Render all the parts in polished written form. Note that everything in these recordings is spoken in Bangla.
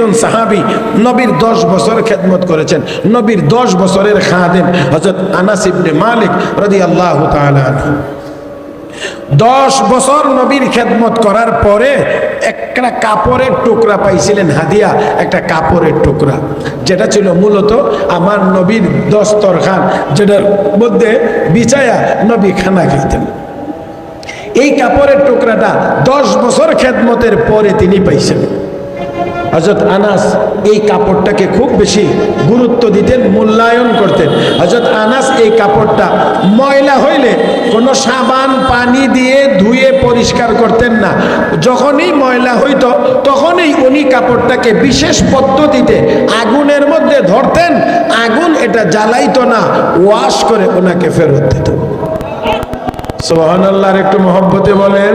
একজন সাহাবী নবীর 10 বছর খেদমত করেছেন, নবীর 10 বছরের খাদেম হযরত আনাস ইবনে মালিক রাদিয়াল্লাহু তাআলা আনহু। 10 বছর নবীর খেদমত করার পরে একটা কাপড়ের টুকরা পাইছিলেন হাদিয়া, একটা কাপড়ের টুকরা, যেটা ছিল মূলত আমার নবীর দস্তরখান, যেটার মধ্যে বিছায়া নবী খানা খাইতেন। এই কাপড়ের টুকরাটা 10 বছর খেদমতের পরে তিনি পাইছেন। হযরত আনাস এই কাপড়টাকে খুব বেশি গুরুত্ব দিতেন, মূল্যায়ন করতেন। হযরত আনাস এই কাপড়টা ময়লা হইলে কোনো সাবান পানি দিয়ে ধুয়ে পরিষ্কার করতেন না। যখনই ময়লা হইতো তখনই উনি কাপড়টাকে বিশেষ পদ্ধতিতে আগুনের মধ্যে ধরতেন, আগুন এটা জ্বালাইতো না, ওয়াশ করে ওনাকে ফেরত দিত। সুবহানাল্লাহ, একটু মহব্বতে বলেন।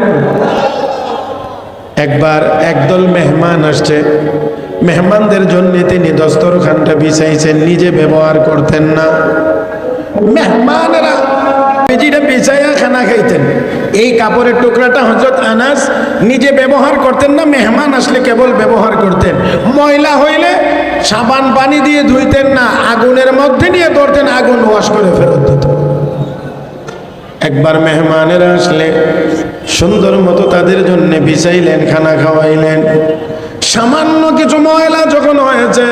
একবার একদল মেহমান আসছে, মেহমানদের জন্য তিনি দস্তরখানটা বিছাইছেন, নিজে ব্যবহার করতেন না। মেহমানেরা বেজিটা বিছাইয়া খানা খাইতেন। এই কাপড়ের টুকরাটা হযরত আনাস নিজে ব্যবহার করতেন না, মেহমান আসলে কেবল ব্যবহার করতেন। ময়লা হইলে সাবান পানি দিয়ে ধুইতেন না, আগুনের মধ্যে নিয়ে ধরতেন, আগুন ওয়াশ করে ফেরত দিত। একবার মেহমানেরা আসলে সুন্দর মতো তাদের জন্য বিছাইলেন, খানা খাওয়াইলেন। সামান্য কিছু ময়লা যখন হয়েছে,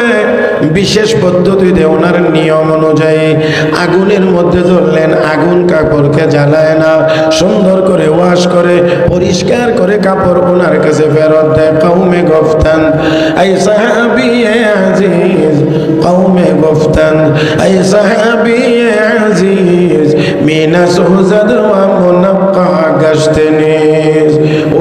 বিশেষ পদ্ধতিতে ওনার নিয়ম অনুযায়ী আগুনের মধ্যে ধরলেন, আগুন কাপড়কে জ্বালায় না, সুন্দর করে ওয়াশ করে পরিষ্কার করে কাপড় ওনার কাছে ফেরত দেয়। কওমে গফতান আই সাহাবী আজিজ, কওমে গফতান আই সাহাবী আজিজ, মিনা সুহজাদ ওয়া মুনাক্কা গাশতেনিজ।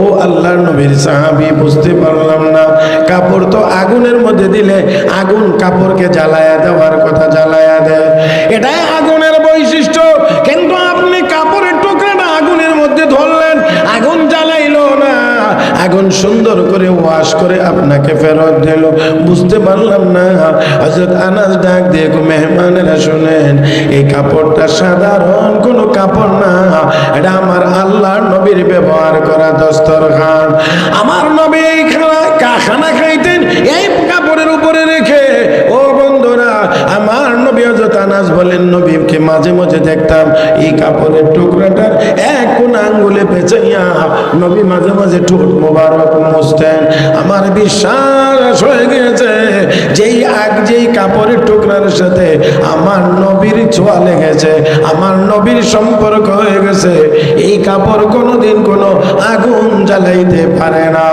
ও আল্লাহর নবীর সাহাবী, বুঝতে পারলাম না, কাপড় তো আগুনের মধ্যে দিলে আগুন কাপড়কে জ্বালায়া দেওয়ার কথা, জ্বালায়া দেয়, এটাই আগুনের বৈশিষ্ট্য। কিন্তু আপনি কাপড়ের টুকরাটা আগুনের মধ্যে ধরলেন, আগুন জ্বালাইলো না, আগুন সুন্দর করে ওয়াশ করে আপনাকে ফেরত দিল। বুঝতে পারলাম না। হযরত আনাস ডাক দিয়ে, মেহমানেরা শুনেন, এই কাপড়টা সাধারণ কোনো কাপড় না, এটা আমার আল্লাহর নবীর ব্যবহার করা দস্তরখান। আমার নবী এই খানা খাইতেন এই কাপড়ের উপরে রেখে। ও বন্ধুরা, আমার নবী হযরত আনাস বলেন, নবীকে মাঝে মাঝে দেখতাম এই কাপড়ের টুকরাটার এক কোন আঙ্গুলে পেঁচাইয়া নবী মাঝে মাঝে ঠোঁট মোবারক মুছতেন। আমার বিশ্বাস হয়ে গেছে যেই কাপড়ের টুকরার সাথে আমার নবীর ছোঁয়া লেগেছে, আমার নবীর সম্পর্ক হয়ে গেছে, এই কাপড় কোনোদিন কোনো আগুন জ্বালাইতে পারে না।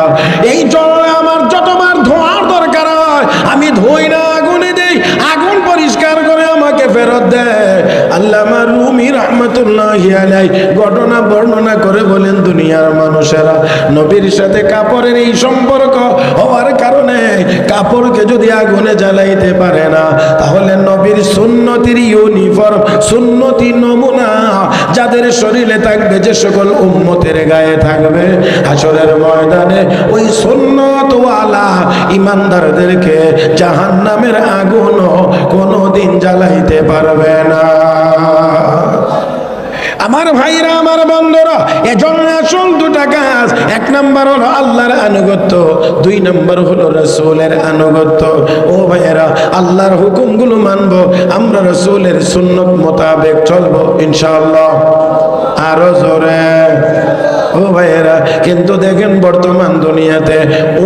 এই জন্য আমার যতবার ধোয়ার দরকার হয় আমি ধুই না, আগুনে দেই, আগুন পরিষ্কার করে আমাকে ফেরত দেয়। আল্লামা রুমি রাহমাতুল্লাহি আলাইহি ঘটনা বর্ণনা করে বলেন, দুনিয়ার মানুষেরা নবীর সাথে কাপড়ের এই সম্পর্ক হওয়ার কারণে কাপড়কে যদি আগুনে জ্বালাইতে পারে না, তাহলে নবীর সুন্নতির ইউনিফর্ম, সুন্নতি নমুনা যাদের শরীরে থাকবে, যে সকল উম্মতের গায়ে থাকবে, হাসরের ময়দানে ওই সুন্নতওয়ালা ইমানদারদেরকে জাহান্নামের আগুন কোনোদিন জ্বালাইতে পারবে না। আমার ভাইরা, আমার বন্ধুরা, এজন্য আসল দুটা কাজ। এক নাম্বার হলো আল্লাহর আনুগত্য, 2 নাম্বার হলো রাসূলের আনুগত্য। ও ভাইরা, আল্লাহর হুকুমগুলো মানবো, আমরা রাসূলের সুন্নত মোতাবেক চলবো ইনশাআল্লাহ। আরো জোরে। ও ভাইয়েরা, কিন্তু দেখেন বর্তমান দুনিয়াতে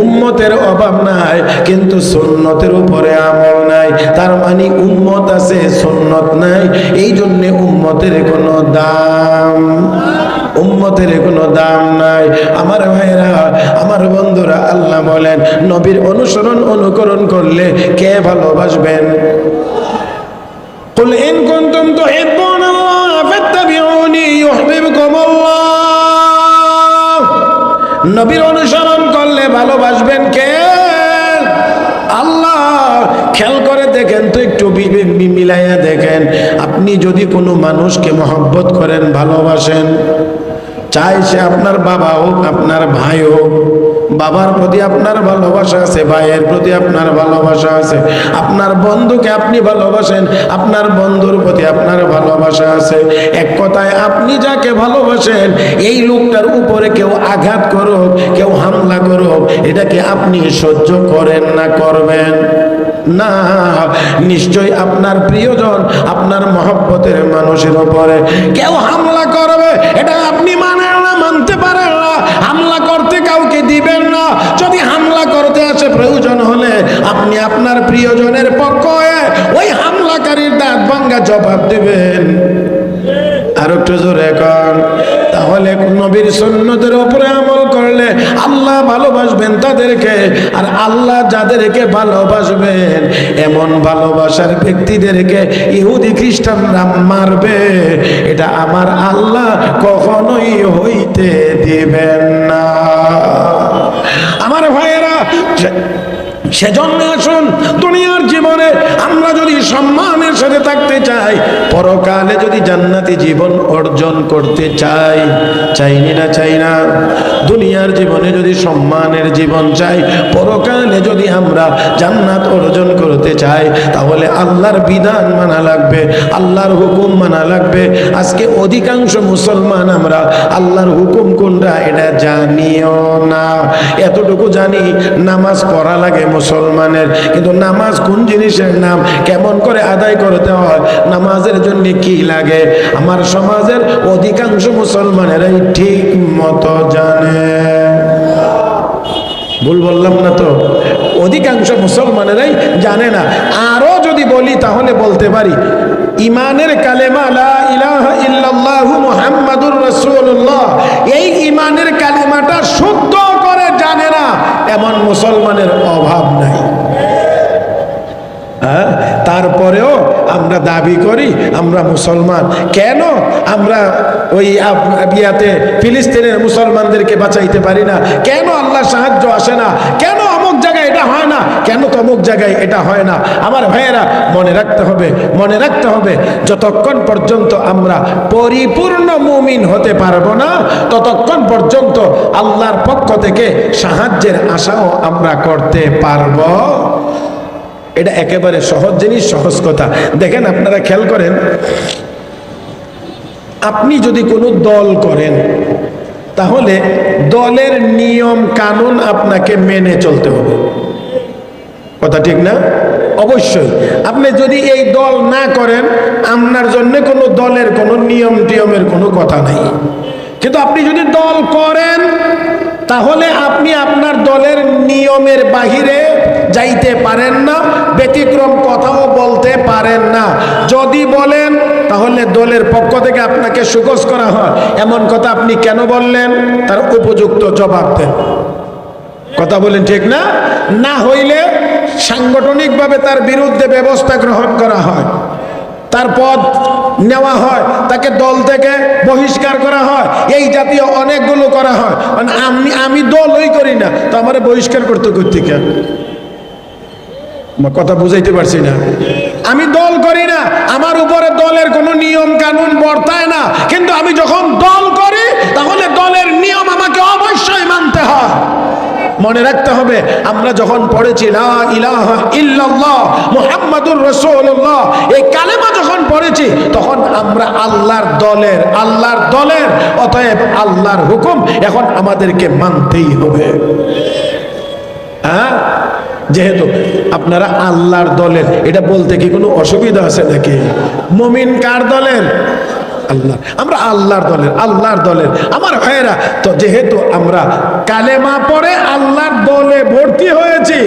উম্মতের অভাব নাই, কিন্তু সুন্নতের উপরে আমল নাই। তার মানে উম্মত আছে, সুন্নত নাই। এই জন্য উম্মতের কোনো দাম, উম্মতের কোনো দাম নাই। আমার ভাইয়েরা, আমার বন্ধুরা, আল্লাহ বলেন নবীর অনুসরণ অনুকরণ করলে কে ভালোবাসবেন? কুল ইন কুনতুম তুহিব্বুনাল্লাহ ফাত্তাবিউনি ইউহিব্বুকুমুল্লাহ। নবীর অনুসরণ করলে ভালোবাসবেন কে? আল্লাহ। খেয়াল করে দেখেন তো, একটু মিলাইয়া দেখেন, আপনি যদি কোনো মানুষকে মহব্বত করেন, ভালোবাসেন, চাই সে আপনার বাবা হোক, আপনার ভাই হোক, বাবার প্রতি আপনার ভালোবাসা আছে, ভাইয়ের প্রতি আপনার ভালোবাসা আছে, আপনার বন্ধুকে আপনি ভালোবাসেন, আপনার বন্ধুর প্রতি আপনার ভালোবাসা আছে। এক কথায়, আপনি যাকে ভালোবাসেন এই লোকটার উপরে কেউ আঘাত করুক, কেউ হামলা করুক, এটাকে আপনি সহ্য করেন না করবেন? না, নিশ্চয়ই আপনার প্রিয়জন, আপনার মহব্বতের মানুষের উপরে কেউ হামলা করবে, এটা আপনি মানেন না, মানতে পারেন না, হামলা করতে কাউকে দিবেন না। যদি হামলা করতে আসে প্রয়োজন হলে আপনি আপনার প্রিয়জনের পক্ষ হয়ে ওই হামলাকারীর দাঁত ভাঙ্গা জবাব দিবেন। আর একটু জোরে কর। তাহলে নবীর সুন্নতের উপরে আমল করলে আল্লাহ ভালোবাসবেন তাদেরকে, আর আল্লাহ যাদেরকে ভালোবাসবেন এমন ভালোবাসার ব্যক্তিদেরকে ইহুদি খ্রিস্টানরা মারবে, এটা আমার আল্লাহ কখনোই হইতে দিবেন না। আমার ভাইয়েরা, সেজন্য আসুন, দুনিয়ার জীবনে আমরা যদি সম্মানের সাথে থাকতে চাই, পরকালে যদি জান্নাতি জীবন অর্জন করতে চাই, চাইনি না চাই না? দুনিয়ার জীবনে যদি সম্মানের জীবন চাই, পরকালে যদি আমরা জান্নাত অর্জন করতে চাই, তাহলে আল্লাহর বিধান মানা লাগবে, আল্লাহর হুকুম মানা লাগবে। আজকে অধিকাংশ মুসলমান আমরা আল্লাহর হুকুম কোনটা এটা জানিও না। এতটুকু জানি নামাজ পড়া লাগে মুসলমানের, কিন্তু নামাজ কোন জিনিসের নাম, কেমন করে আদায় করতে হয়, নামাজের জন্য কি লাগে, আমার সমাজের অধিকাংশ মুসলমানেরাই ঠিক মতো জানে। ভুল বললাম না তো? অধিকাংশ মুসলমানেরাই জানে না। আরো যদি বলি তাহলে বলতে পারি, ইমানের কালেমা লা ইলাহা ইল্লাল্লাহু মুহাম্মাদুর রাসূলুল্লাহ, এই ইমানের কালেমাটা শুদ্ধ করে জানে না এমন মুসলমানের অভাব নাই। তারপরেও আমরা দাবি করি আমরা মুসলমান। কেন আমরা ওই বিয়াতে ফিলিস্তিনের মুসলমানদেরকে বাঁচাইতে পারি না? কেন আল্লাহ সাহায্য আসে না? কেন অমুক জায়গায় এটা হয় না? কেন তমুক জায়গায় এটা হয় না? আমার ভাইয়েরা, মনে রাখতে হবে, মনে রাখতে হবে, যতক্ষণ পর্যন্ত আমরা পরিপূর্ণ মুমিন হতে পারবো না, ততক্ষণ পর্যন্ত আল্লাহর পক্ষ থেকে সাহায্যের আশাও আমরা করতে পারবো। এটা একেবারে সহজ জিনিস, সহজ কথা। দেখেন, আপনারা খেয়াল করেন, আপনি যদি কোনো দল করেন তাহলে দলের নিয়ম কানুন আপনাকে মেনে চলতে হবে, কথা ঠিক না? অবশ্যই। আপনি যদি এই দল না করেন, আপনার জন্য কোনো দলের কোনো নিয়ম টিয়মের কোনো কথা নাই। কিন্তু আপনি যদি দল করেন তাহলে আপনি আপনার দলের নিয়মের বাহিরে যাইতে পারেন না, ব্যতিক্রম কথাও বলতে পারেন না। যদি বলেন তাহলে দলের পক্ষ থেকে আপনাকে সুকোজ করা হয়, এমন কথা আপনি কেন বললেন তার উপযুক্ত জবাব দেন। কথা বলেন ঠিক না? না হইলে সাংগঠনিকভাবে তার বিরুদ্ধে ব্যবস্থা গ্রহণ করা হয়, তার পদ নেওয়া হয়, তাকে দল থেকে বহিষ্কার করা হয়, এই জাতীয় অনেকগুলো করা হয়। আমি দলই করি না, তো আমার বহিষ্কার করতে কেন? কথা বুঝাইতে পারছি না? আমি দল করি না, আমার উপরে দলের কোনো নিয়ম কানুন বর্তায় না, কিন্তু আমি যখন দল করি তাহলে দলের নিয়ম আমাকে অবশ্যই মানতে হয়। মনে রাখতে হবে, আমরা যখন পড়েছি লা ইলাহা ইল্লাল্লাহ মুহাম্মাদুর রাসূলুল্লাহ, এই কালেমা যখন পড়েছি তখন আমরা আল্লাহর দলের, অতএব আল্লাহর হুকুম এখন আমাদেরকে মানতেই হবে। যেহেতু আপনারা আল্লাহর দলের, এটা বলতে কি কোনো অসুবিধা আছে নাকি? মুমিন কার দলের? আল্লাহ। আমরা আল্লাহর দলের। আমার ভাইয়েরা, তো যেহেতু আমরা কালেমা পড়ে আল্লাহর দলে ভর্তি হয়েছি,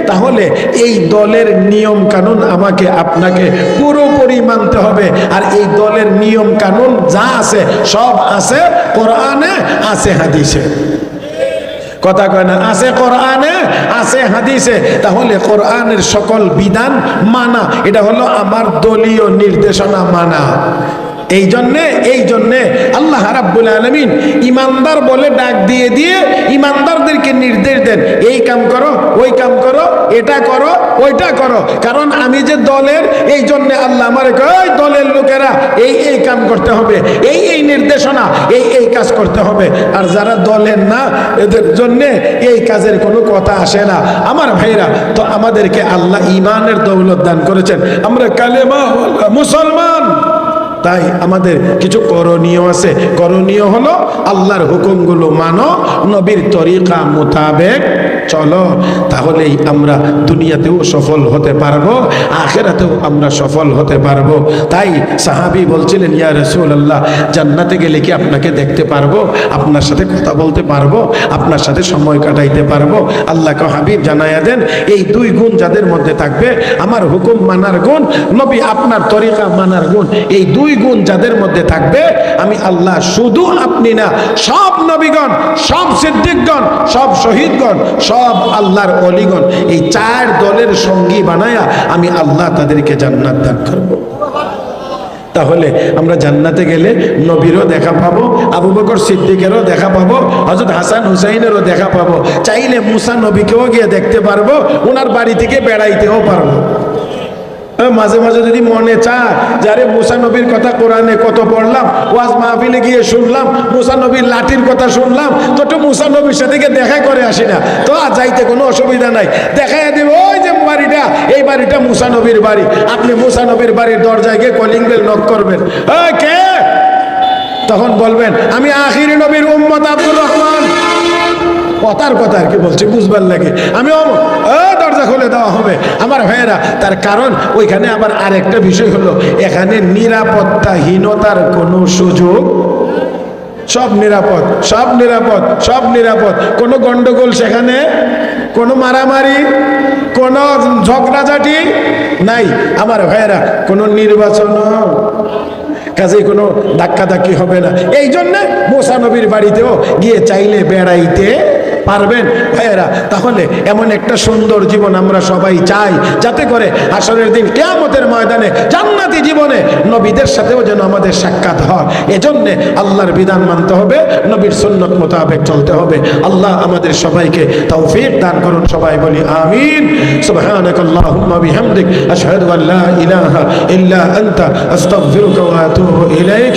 তাহলে এই দলের নিয়ম কানুন আমাকে আপনাকে পুরোপুরি মানতে হবে। আর এই দলের নিয়ম কানুন যা আছে সব আছে কোরআনে, আছে হাদিসে। কথা কয় না? আছে কোরআনে, আছে হাদিসে। তাহলে কোরআনের সকল বিধান মানা, এটা হলো আমার দলীয় নির্দেশনা মানা। এই জন্যে আল্লাহ রাব্বুল আলামিন ইমানদার বলে ডাক দিয়ে ইমানদারদেরকে নির্দেশ দেন, এই কাম করো, ওই কাম করো, এটা করো, ওইটা করো। কারণ আমি যে দলের, এই জন্যে আল্লাহ আমারে কয় দলের লোকেরা এই কাম করতে হবে, এই নির্দেশনা, এই কাজ করতে হবে। আর যারা দলের না, এদের জন্যে এই কাজের কোনো কথা আসে না। আমার ভাইরা, তো আমাদেরকে আল্লাহ ইমানের দৌলত দান করেছেন, আমরা কালেমা মুসলমান। তাই আমাদের কিছু করণীয় আছে। করণীয় হলো আল্লাহর হুকুমগুলো মানো, নবীর তরিকা মোতাবেক চলো, তাহলেই আমরা দুনিয়াতেও সফল হতে পারবো, আখিরাতেও আমরা সফল হতে পারবো। তাই সাহাবী বলছিলেন, ইয়া রাসূলুল্লাহ, জান্নাতে গেলে কি আপনাকে দেখতে পারবো, আপনার সাথে কথা বলতে পারবো, আপনার সাথে সময় কাটাইতে পারবো? আল্লাহকে হাবিব জানায়া দেন, এই দুই গুণ যাদের মধ্যে থাকবে, আমার হুকুম মানার গুণ, নবী আপনার তরিকা মানার গুণ, এই দুই গুণ যাদের মধ্যে থাকবে, আমি আল্লাহ শুধু আপনি না, সব নবীগণ, সব সিদ্দিকগণ, সব শহীদগণ, সব আল্লাহর ওলিগণ, এই চার দলের সঙ্গী বানায়া আমি আল্লাহ তাদেরকে জান্নাত দান করব। তাহলে আমরা জান্নাতে গেলে নবীরও দেখা পাবো, আবু বকর সিদ্দিকেরও দেখা পাবো, হযরত হাসান হুসাইনেরও দেখা পাবো, চাইলে মুসা নবীকেও গিয়ে দেখতে পারবো, ওনার বাড়ি থেকে বেড়াইতেও পারবো। মাঝে মাঝে যদি মনে চায় যারে মুসা নবীর কথা কোরআনে কত পড়লাম, ওয়াজ মাহফিলে গিয়ে শুনলাম, মুসা নবীর লাঠির কথা শুনলাম, তো একটু মুসা নবীর সাথে গিয়ে দেখা করে আসি না, তো আর যাইতে কোনো অসুবিধা নাই, দেখাই দেব ওই যে বাড়িটা, এই বাড়িটা মুসা নবীর বাড়ি। আপনি মুসা নবীর বাড়ির দরজায় গিয়ে কলিং বেল নক করবেন, কে? তখন বলবেন আমি আখিরি নবীর উম্মত আব্দুর রহমান। কথার কথা আর কি বলছি, বুঝবার লাগে, আমি দরজা খুলে দেওয়া হবে আমার ভাইয়েরা। তার কারণ ওইখানে আবার আরেকটা বিষয় হলো, এখানে নিরাপত্তাহীনতার কোনো সুযোগ, সব নিরাপদ, সব নিরাপদ, সব নিরাপদ, কোনো গন্ডগোল সেখানে, কোনো মারামারি, কোনো ঝগড়াঝাটি নাই আমার ভাইয়েরা, কোনো নির্বাচন, কাজে কোনো ধাক্কাধাক্কি হবে না। এই জন্যে মুসা নবীর বাড়িতেও গিয়ে চাইলে বেড়াইতে পারবেন ভাইয়েরা। তাহলে এমন একটা সুন্দর জীবন আমরা সবাই চাই, যাতে করে হাসরের দিন কিয়ামতের ময়দানে জান্নাতি জীবনে নবীদের সাথেও যেন আমাদের সাক্ষাৎ হয়। এজন্যে আল্লাহর বিধান মানতে হবে, নবীর সুন্নত মোতাবেক চলতে হবে। আল্লাহ আমাদের সবাইকে তৌফিক দান করুন, সবাই বলি আমিন। সুবহানাকাল্লাহুম্মা বিহামদিক আশহাদু আল্লা ইলাহা ইল্লা আনতা আস্তাগফিরুকা ওয়া আতুবু ইলাইক।